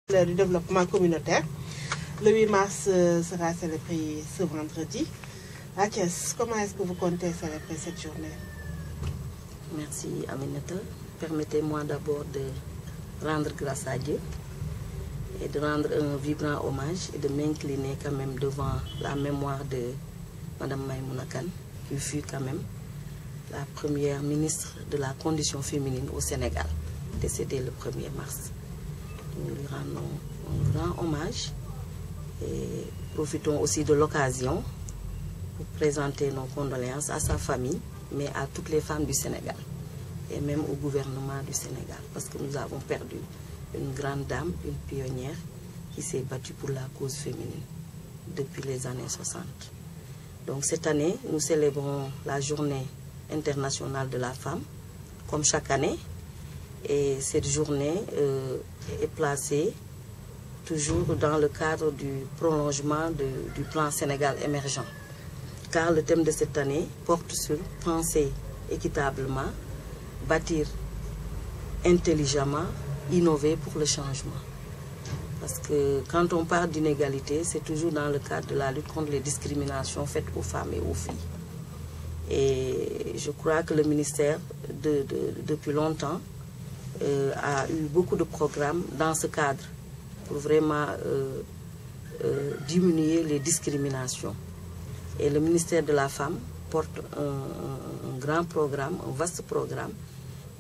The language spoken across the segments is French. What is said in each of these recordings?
du développement communautaire. Le 8 mars sera célébré ce vendredi. À Thiès, comment est-ce que vous comptez célébrer cette journée? Merci Aminata. Permettez-moi d'abord de rendre grâce à Dieu et de rendre un vibrant hommage et de m'incliner quand même devant la mémoire de Mme Maïmouna Kane, qui fut quand même la première ministre de la condition féminine au Sénégal, décédée le 1er mars. Nous lui rendons un grand hommage et profitons aussi de l'occasion pour présenter nos condoléances à sa famille, mais à toutes les femmes du Sénégal et même au gouvernement du Sénégal, parce que nous avons perdu une grande dame, une pionnière qui s'est battue pour la cause féminine depuis les années 60. Donc cette année, nous célébrons la journée internationale de la femme, comme chaque année. Et cette journée est placée toujours dans le cadre du prolongement du plan Sénégal émergent. Car le thème de cette année porte sur penser équitablement, bâtir intelligemment, innover pour le changement. Parce que quand on parle d'inégalité, c'est toujours dans le cadre de la lutte contre les discriminations faites aux femmes et aux filles. Et je crois que le ministère, depuis longtemps, a eu beaucoup de programmes dans ce cadre pour vraiment diminuer les discriminations. Et le ministère de la Femme porte un grand programme, un vaste programme,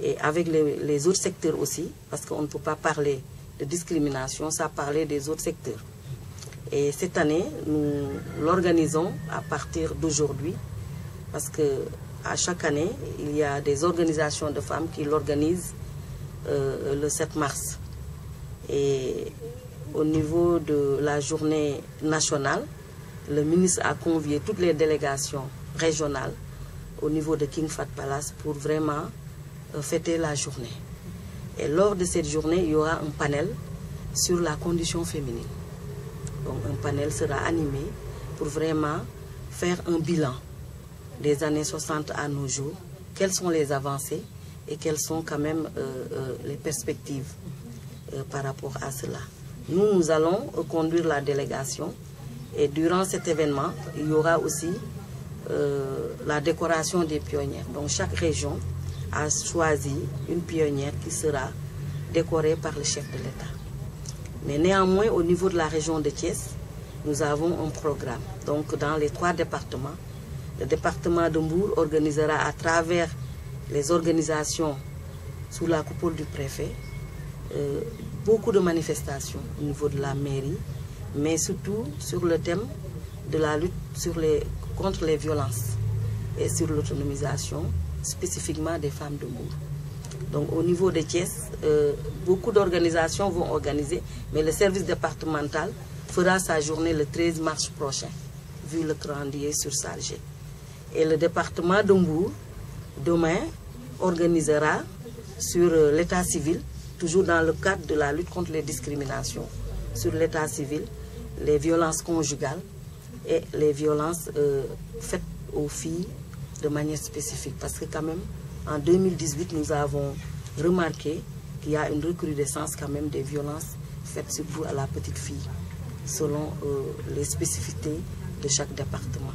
et avec les autres secteurs aussi, parce qu'on ne peut pas parler de discrimination sans parler des autres secteurs. Et cette année, nous l'organisons à partir d'aujourd'hui, parce qu'à chaque année, il y a des organisations de femmes qui l'organisent le 7 mars. Et au niveau de la journée nationale, le ministre a convié toutes les délégations régionales au niveau de King Fahd Palace pour vraiment fêter la journée. Et lors de cette journée, il y aura un panel sur la condition féminine. Donc un panel sera animé pour vraiment faire un bilan des années 60 à nos jours. Quelles sont les avancées et quelles sont quand même les perspectives par rapport à cela. Nous allons conduire la délégation et durant cet événement, il y aura aussi la décoration des pionnières. Donc chaque région a choisi une pionnière qui sera décorée par le chef de l'État. Mais néanmoins, au niveau de la région de Thiès, nous avons un programme. Donc dans les 3 départements, le département de Mbour organisera à travers les organisations sous la coupole du préfet, beaucoup de manifestations au niveau de la mairie, mais surtout sur le thème de la lutte contre les violences et sur l'autonomisation spécifiquement des femmes de Mbour. Donc au niveau de Thiès, beaucoup d'organisations vont organiser, mais le service départemental fera sa journée le 13 mars prochain, vu le calendrier surchargé. Et le département de Mbour, demain, organisera sur l'état civil, toujours dans le cadre de la lutte contre les discriminations, sur l'état civil, les violences conjugales et les violences faites aux filles de manière spécifique. Parce que quand même, en 2018, nous avons remarqué qu'il y a une recrudescence quand même des violences faites surtout à la petite fille, selon les spécificités de chaque département.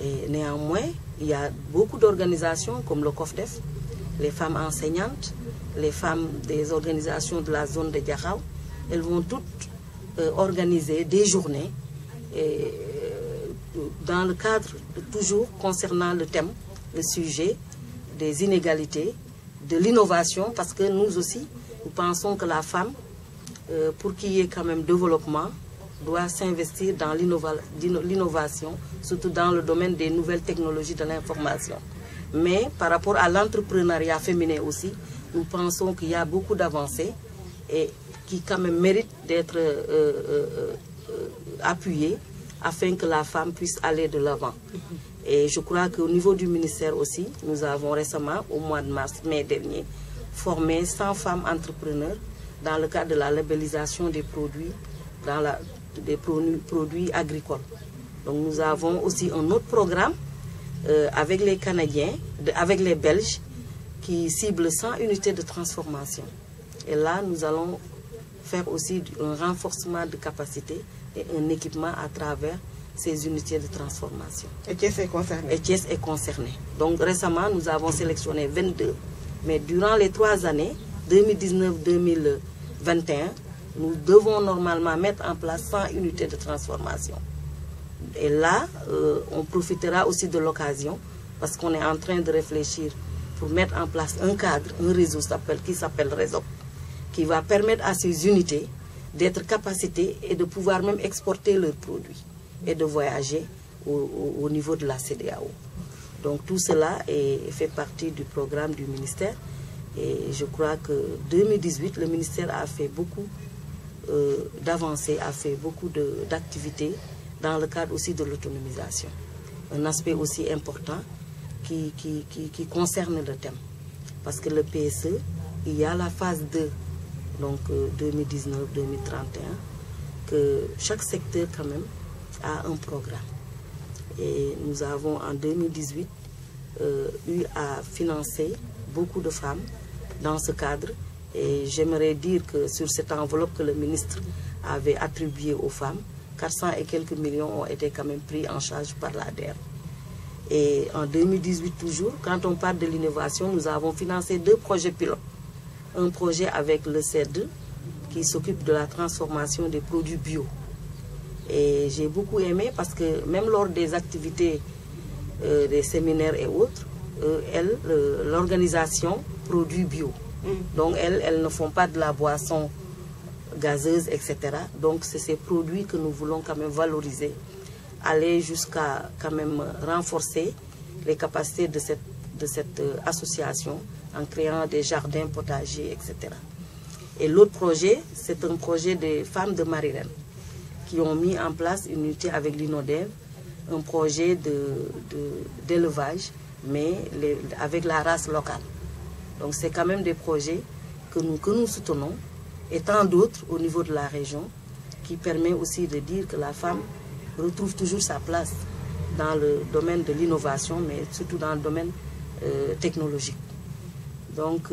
Et néanmoins, il y a beaucoup d'organisations comme le COFDEF, les femmes enseignantes, les femmes des organisations de la zone de Diakhao. Elles vont toutes organiser des journées dans le cadre toujours concernant le thème, le sujet des inégalités, de l'innovation, parce que nous aussi, nous pensons que la femme, pour qu'il y ait quand même développement, doit s'investir dans l'innovation, surtout dans le domaine des nouvelles technologies de l'information. Mais par rapport à l'entrepreneuriat féminin aussi, nous pensons qu'il y a beaucoup d'avancées et qui quand même méritent d'être appuyées afin que la femme puisse aller de l'avant. Et je crois qu'au niveau du ministère aussi, nous avons récemment, au mois de mai dernier, formé 100 femmes entrepreneurs dans le cadre de la labellisation des produits, des produits agricoles. Donc nous avons aussi un autre programme avec les Canadiens, avec les Belges, qui cible 100 unités de transformation. Et là, nous allons faire aussi un renforcement de capacité et un équipement à travers ces unités de transformation. Et Thiès est concerné. Et Thiès est concerné. Donc récemment, nous avons sélectionné 22. Mais durant les 3 années, 2019-2021, nous devons normalement mettre en place 100 unités de transformation. Et là, on profitera aussi de l'occasion, parce qu'on est en train de réfléchir pour mettre en place un cadre, un réseau qui s'appelle RESOP, qui va permettre à ces unités d'être capacitées et de pouvoir même exporter leurs produits et de voyager au niveau de la CEDEAO. Donc tout cela fait partie du programme du ministère. Et je crois que 2018, le ministère a fait beaucoup d'avancées, a fait beaucoup d'activités dans le cadre aussi de l'autonomisation. Un aspect aussi important qui concerne le thème. Parce que le PSE, il y a la phase 2, donc 2019-2031, que chaque secteur quand même a un programme. Et nous avons en 2018 eu à financer beaucoup de femmes dans ce cadre. Et j'aimerais dire que sur cette enveloppe que le ministre avait attribuée aux femmes, 400 et quelques millions ont été quand même pris en charge par l'ADER. Et en 2018 toujours, quand on parle de l'innovation, nous avons financé 2 projets pilotes. Un projet avec le CED qui s'occupe de la transformation des produits bio. Et j'ai beaucoup aimé parce que même lors des activités, des séminaires et autres, l'organisation produit bio. Donc elles ne font pas de la boisson gazeuse, etc. Donc c'est ces produits que nous voulons quand même valoriser, aller jusqu'à quand même renforcer les capacités de cette association en créant des jardins potagers, etc. Et l'autre projet, c'est un projet des femmes de Marirène qui ont mis en place une unité avec l'INODEV, un projet d'élevage, mais avec la race locale. Donc c'est quand même des projets que nous soutenons, et tant d'autres au niveau de la région, qui permet aussi de dire que la femme retrouve toujours sa place dans le domaine de l'innovation, mais surtout dans le domaine technologique. Donc,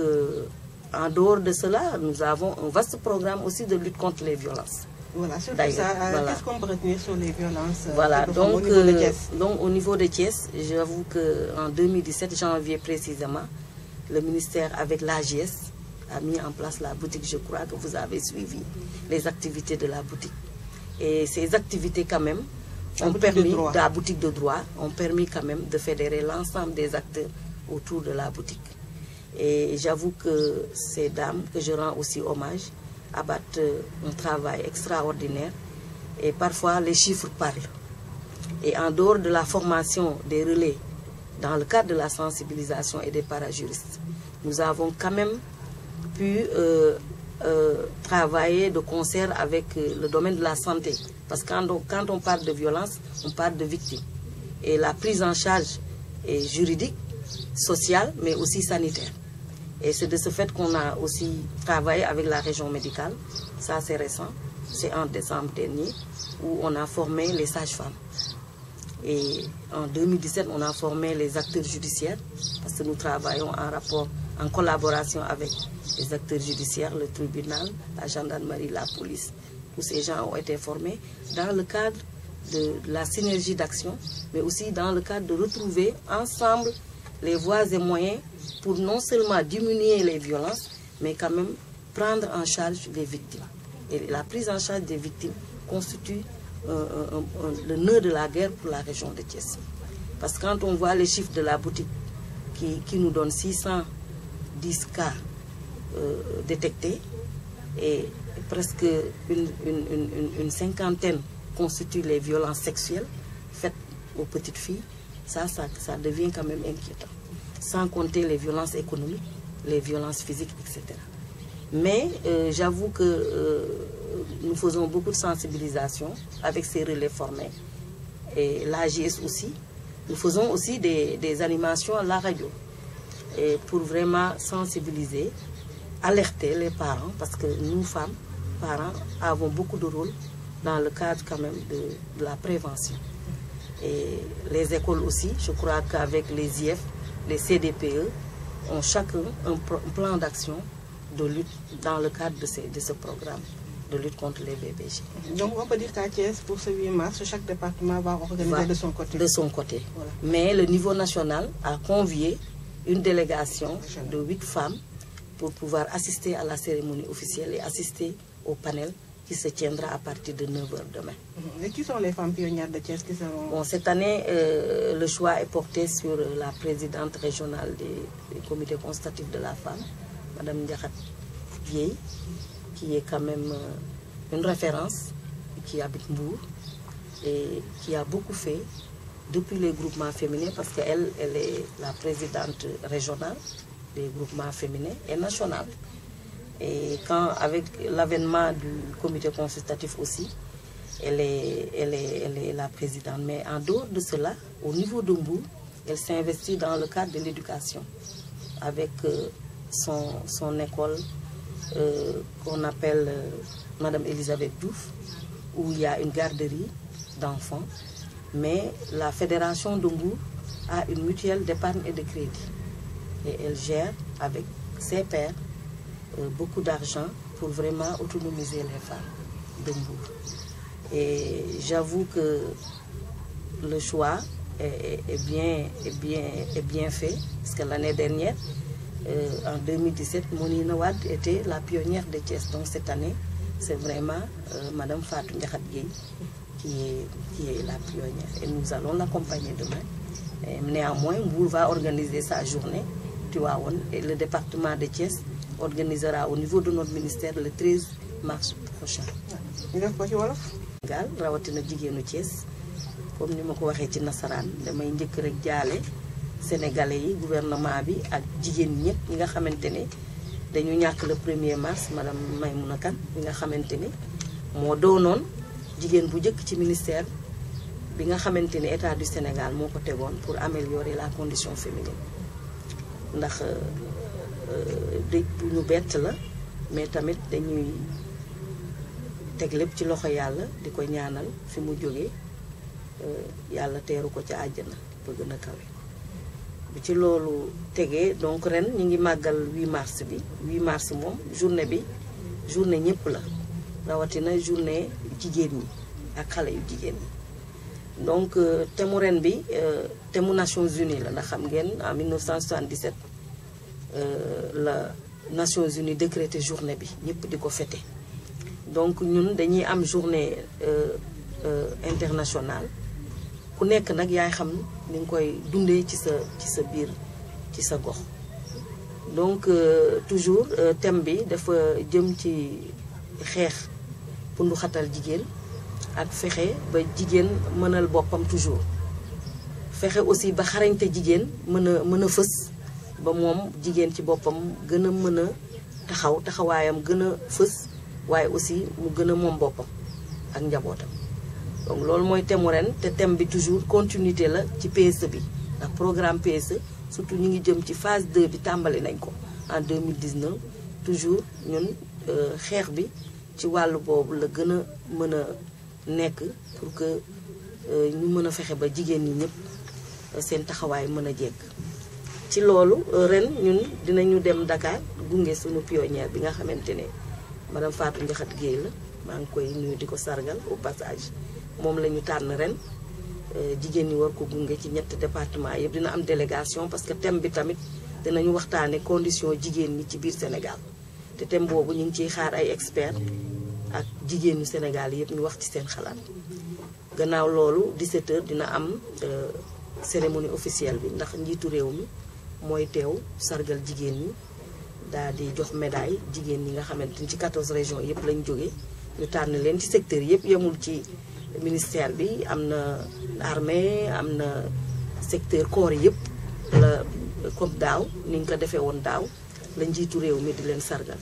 en dehors de cela, nous avons un vaste programme aussi de lutte contre les violences. Voilà, surtout ça, voilà. Qu'est-ce qu'on peut retenir sur les violences voilà, donc, au niveau de Thiès? Donc, au niveau de Thiès, j'avoue qu'en 2017, janvier précisément, le ministère avec l'AGS a mis en place la boutique. Je crois que vous avez suivi les activités de la boutique. Et ces activités quand même ont permis, de la boutique de droit, ont permis quand même de fédérer l'ensemble des acteurs autour de la boutique. Et j'avoue que ces dames, que je rends aussi hommage, abattent un travail extraordinaire. Et parfois, les chiffres parlent. Et en dehors de la formation des relais, dans le cadre de la sensibilisation et des parajuristes, nous avons quand même pu travailler de concert avec le domaine de la santé. Parce que quand on parle de violence, on parle de victimes. Et la prise en charge est juridique, sociale, mais aussi sanitaire. Et c'est de ce fait qu'on a aussi travaillé avec la région médicale. Ça, c'est récent. C'est en décembre dernier, où on a formé les sages-femmes. Et en 2017, on a formé les acteurs judiciaires, parce que nous travaillons en collaboration avec les acteurs judiciaires, le tribunal, la gendarmerie, la police. Tous ces gens ont été formés dans le cadre de la synergie d'action, mais aussi dans le cadre de retrouver ensemble les voies et moyens pour non seulement diminuer les violences, mais quand même prendre en charge les victimes. Et la prise en charge des victimes constitue le nœud de la guerre pour la région de Thiès. Parce que quand on voit les chiffres de la boutique qui nous donnent 610 cas détectés, et presque une cinquantaine constituent les violences sexuelles faites aux petites filles, ça devient quand même inquiétant. Sans compter les violences économiques, les violences physiques, etc. Mais j'avoue que nous faisons beaucoup de sensibilisation avec ces relais formés. Et l'AGS aussi. Nous faisons aussi des animations à la radio. Et pour vraiment sensibiliser, alerter les parents, parce que nous, femmes, parents, avons beaucoup de rôle dans le cadre quand même de la prévention. Et les écoles aussi, je crois qu'avec les IF, les CDPE, ont chacun un plan d'action de lutte dans le cadre de ce programme. de lutte contre les BBG. Donc on peut dire qu'à Thiès, pour ce 8 mars, chaque département va organiser de son côté. De son côté. Voilà. Mais le niveau national a convié une délégation de 8 femmes pour pouvoir assister à la cérémonie officielle et assister au panel qui se tiendra à partir de 9h demain. Et qui sont les femmes pionnières de Thiès qui seront... Bon, cette année, le choix est porté sur la présidente régionale du comité consultatif de la femme, Madame Ndiakhat Dieye, qui est quand même une référence, qui habite Mbour et qui a beaucoup fait depuis les groupements féminins parce qu'elle est la présidente régionale des groupements féminins et nationale. Et quand, avec l'avènement du comité consultatif aussi, elle est la présidente. Mais en dehors de cela, au niveau de Mbour, elle s'investit dans le cadre de l'éducation avec son école qu'on appelle Madame Elisabeth Diouf, où il y a une garderie d'enfants. Mais la fédération de Mbour a une mutuelle d'épargne et de crédit. Et elle gère avec ses pairs beaucoup d'argent pour vraiment autonomiser les femmes de Mbour. Et j'avoue que le choix est bien fait, parce que l'année dernière, en 2017, Monina Wade était la pionnière de Thiès. Donc cette année, c'est vraiment Madame Fatou Ndiakhat Dieye qui est la pionnière. Et nous allons l'accompagner demain. Et néanmoins, Mbour va organiser sa journée, et le département de Thiès organisera au niveau de notre ministère le 13 mars prochain. rawatina jigéenu Thiès comme ni ma ko waxee ci nasaraan damay njëkk rek jaale sénégalais yi gouvernement bi ak jigéen ñëpp ñi nga xamante ne dañu ñàkk le 1er mars madame Maymouna Kane bi nga xamante ne moo doonoon jigéen bu njëkk ci ministère bi nga xamante ne état du Sénégal moo ko tegoon pour améliorer la condition féminine ndax dëj bu ñu bett la mais tamit dañuy teg lépp ci loxo yàlla di ko ñaanal fi mu jógee yàlla teeru ko ci àjjana ba gën a kawe bi ci loolu tegee donc ren ñi ngi màggal 8 mars bi 8 mars moom journée bi journée ñëpp la rawatina journée jigéen ñi ak xale yu jigéen ñi donc thème ren bi thème Nations Unies la ndax xam ngeen en 1977 la Nations Unies décrété journée bi ñëpp di ko fêté donc ñun dañuy am journée internationale ku nekk nag yaay xam ni nga koy dundee ci sa biir ci sa gox donc toujours thème bi dafa jëm ci xeex pundu xatal jigéen ak fexe ba jigéen mënal boppam toujours fexe aussi ba xarañte jigéen mën a fës ba moom jigéen ci boppam gën a mën a taxawaayam gën a fës waaye aussi mu gën a moom boppam ak njabootam donc loolu mooy thème ren te thème bi toujours continuité la ci PSE bi ndax programme PSE surtout ñu ngi jëm ci phase 2 bi tàmbali nañ ko en 2019 toujours ñun xeex bi ci wàllu boobu la gën a mën a nekk pour que ñu mën a fexe ba jigéen ñi ñëpp seen taxawaay mën a jekk ci loolu ren ñun dinañu dem Dakar gunge suñu pionnière bi nga xamante ne madame Fatou Ndiakhat Dieye la maa ngi koy nuyu di ko sargal au passage moom la ñu tànn ren jigéen ñi war ko gunge ci ñetti département yëpp dina am délégation parce que thème bi tamit dinañu waxtaane condition jigéen ñi ci biir Sénégal te thème boobu ñu ngi ciy xaar ay experts ak jigéen ñi Sénégal yëpp ñu wax ci seen xalaat gannaaw loolu 17h dina am cérémonie officielle bi ndax njiitu réew mi mooy teew sargal jigéen ñi daal di jox médaille jigéen ñi nga xamante ni ci 14 régions yëpp lañ jógee ñu tànn leen ci secteur yëpp yemul ci ministère bi am na armée am na secteur corps yëpp la comme daaw ni nga ko defee woon daaw la njiitu réew mi di leen sargal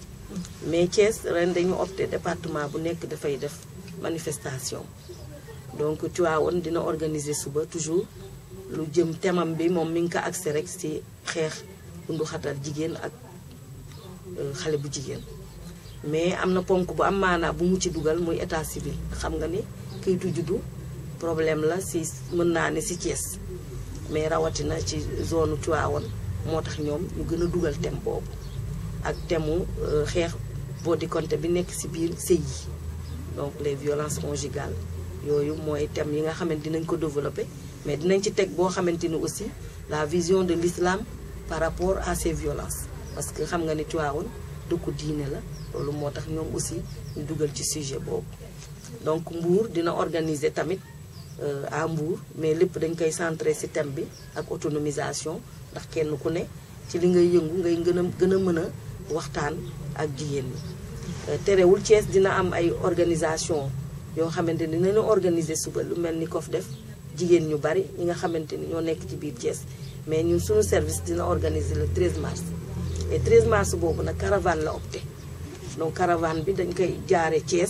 mais Thiès ren dañu opté département bu nekk dafay def manifestation donc Tivaouane dina organiser suba toujours lu jëm temam bi moom mi ngi ko accès rek ci xeex bundu xatal jigéen ak xale bu jigéen mais am na ponk bu am maanaa bu mu ci dugal muy état civil xam nga ni kayitu juddu problème la si mën naa ne si Thiès mais rawatina ci zone Tivaouane moo tax ñoom ñu gën a dugal thème boobu ak thème mu xeex boo di compter bi nekk ci biir sëy yi donc les violences conjugales yooyu mooy thème yi nga xamante dinañ ko développer mais dinañ ci teg boo xamante ni aussi la vision de l'islam par rapport à ces violences parce que xam nga ni Tivaouane dëkku diine la loolu moo tax ñoom aussi ñu dugal ci sujet boobu donc Mbour dina organiser tamit à Mbour mais lépp dañ koy centrer ci thème bi ak autonomisation ndax kenn ku ne ci li ngay yëngu ngay gën a mën a waxtaan ak jigéen ñi terewul Thiès dina am ay organisation yoo xamante ni dinañu organiser suba lu mel ni kof def jigéen ñu bari ñi nga xamante ni ñoo nekk ci biir Thiès mais ñun suñu service dina organiser le 13 mars et 13 mars boobu nag caravane la opté donc caravane bi dañ koy jaare Thiès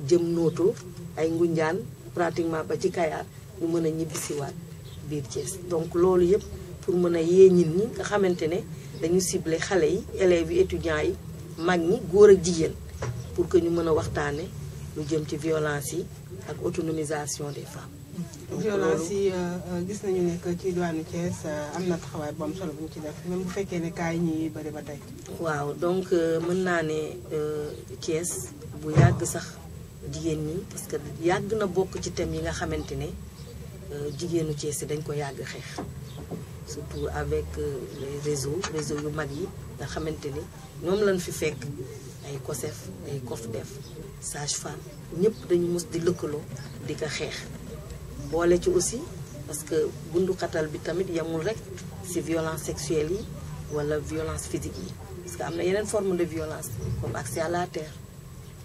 jëm Noto ay Ngunjaan pratiquement ba ci Kayar ñu mën a ñibbisiwaat biir Thiès donc loolu yëpp pour mën a yee nit ñi nga xamante ne dañu ciblé xale yi élèves yi étudiants yi mag ñi góor ak jigéen pour que ñu mën a waxtaane lu jëm ci violence yi ak autonomisation des femmes. violence yi gis nañu ne que ci diwaanu Thiès am na taxawaay bu am solo bu ñu ci def même bu fekkee ne cas yi ñuy bëri ba tey. waaw donc mën naa ne Thiès bu yàgg sax jigéen ñi parce que yàgg na bokk ci thème yi nga xamante ne jigéenu Thiès yi dañ ko yàgg xeex surtout avec les réseaux yu mag yi nga xamante ni ñoom lañ fi fekk ay COSEF ay COFDEF sage-femme ñëpp dañu mos di lëkkaloo di ko xeex boole ci aussi parce que bundu xatal bi tamit yamul rek ci violence sexuelle yi wala violence physique yi parce que am na yeneen forme de violence comme accès à la terre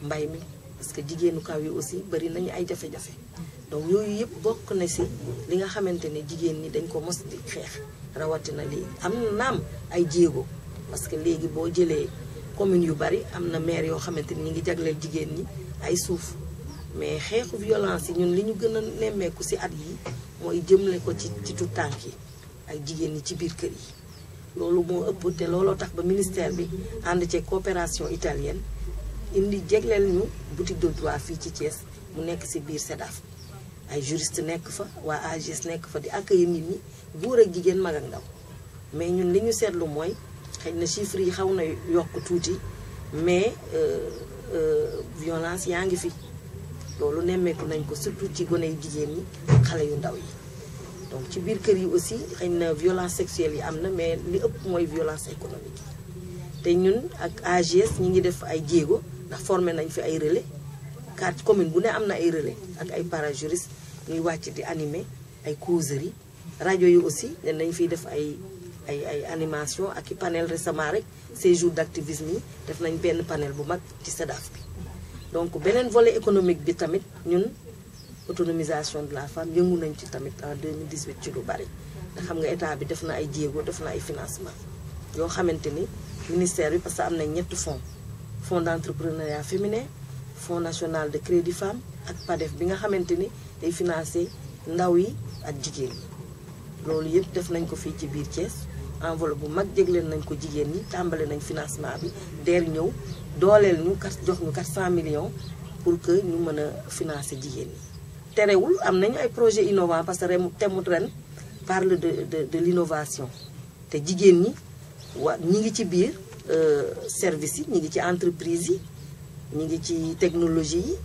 mbay mi parce que jigéenu kaw yi aussi bari nañu ay jafe-jafe donc yooyu yëpp bokk na ci li nga xamante ne jigéen ñi dañ ko mos di xeex rawatina léegi am na naam ay jéego parce que léegi boo jëlee commune yu bari am na maire yoo xamante ni ñu ngi jagleel jigéen ñi ay suuf mais xeexu violence yi ñun li ñu gën a nemmeeku ci at yi mooy jëmle ko ci tout tànk yi ak jigéen ñi ci biir kër yi loolu moo ëpp te looloo tax ba ministère bi ànd ci coopération italienne indi jegleel ñu boutique de droit fii ci Thiès mu nekk ci biir SEDAF ay juriste nekk fa waa AGS nekk fa di accueillir nit ñi góor ak jigéen mag ak ndaw mais ñun li ñu seetlu mooy xëy na chiffres yi xaw na yokk tuuti mais violence yaa ngi fi loolu nemmeeku nañ ko surtout ci gone yu jigéen ñi xale yu ndaw yi donc ci biir kër yi aussi xëy na violence sexuelle yi am na mais li ëpp mooy violence économique te ñun ak AGS ñi ngi def ay jéego ndax formé nañ fi ay relais carte commune bu ne am na ay relais ak ay parajuristes ñuy wàcc di animer ay causeries rajo yi aussi nañ fiy def ay animation ak i panel récemment rek ces jours d'activisme yi def nañ benn panel bu mag ci SEDAF bi donc beneen volet économique bi tamit ñun autonomisation de la femme yëngu nañ ci tamit en 2018 ci lu bari nga xam nga état bi def na ay jéego def na ay financement yoo xamante ni ministère bi parce que am na ñetti fonds d'entrepreneuriat féminin fonds national de crédit femme ak PADEF bi nga xamante ni day financer ndaw yi ak jigéen ñi loolu yëpp def nañ ko fii ci biir Thiès enveloppe bu mag jégleen nañ ko jigéen ñi tàmbale nañ financement bi DER ñëw dooleel ñu jox ñu 400 millions pour que ñu mën a financer jigéen ñi terewul am nañu ay projets innovants parce que temut ren parle de l'innovation te jigéen ñi ñi ngi ci biir service yi ñi ngi ci entreprise yi ñi ngi ci technologie yi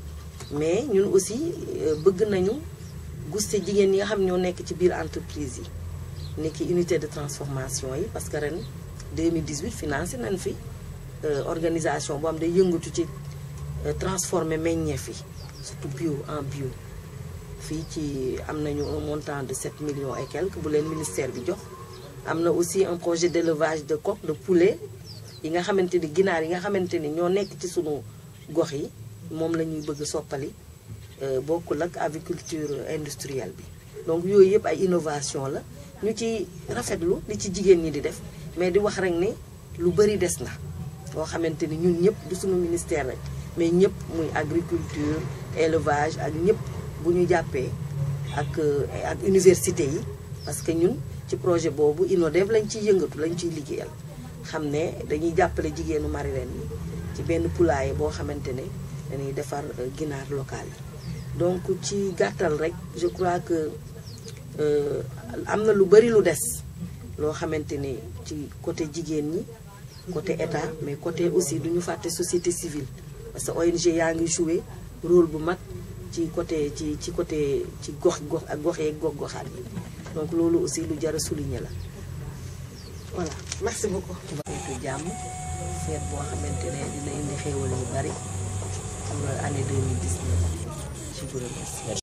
mais ñun aussi bëgg nañu guste jigéen ñi nga xam ñoo nekk ci biir entreprise yi nekki unité de transformation yi parce que ren 2018 financé nañ fi organisation boo am day yëngatu ci transformer meññeef yi surtout bio en bio fii ci am nañu un montant de 7 millions et quelques bu leen ministère bi jox am na aussi un projet d'élevage de coq de poulet yi nga xamante ni ginaar yi nga xamante ni ñoo nekk ci sunu gox yi moom la ñuy bëgg soppali bokkul ak aviculture industrielle bi donc yooyu yëpp ay innovation la ñu ci rafetlu li ci jigéen ñi di def mais di wax rek ni lu bari des na loo xamante ni ñun ñëpp du suñu ministère rek mais ñëpp muy agriculture élevage ak ñëpp bu ñu jàppee ak université yi parce que ñun ci projet boobu INODEV lañ ciy yëngatu lañ ciy liggéeyal xam ne dañuy jàppale jigéenu Marilène yi ci benn poulailler boo xamante ne dañuy defar ginaar local yi donc ci gàttal rek je crois que am na lu bari lu des loo xamante ni ci côté jigéen ñi côté état mais côté aussi duñu fàtte société civile parce que ONG yaa ngi joué rôle bu mag ci côté ci gox ak gox yeeg goxaat yi donc loolu aussi lu jar a souligner la voilà merci beaucoup. feetu jàmm feet boo xamante ne dina indi xéewal yu bari pour année 2019 je vous remercie.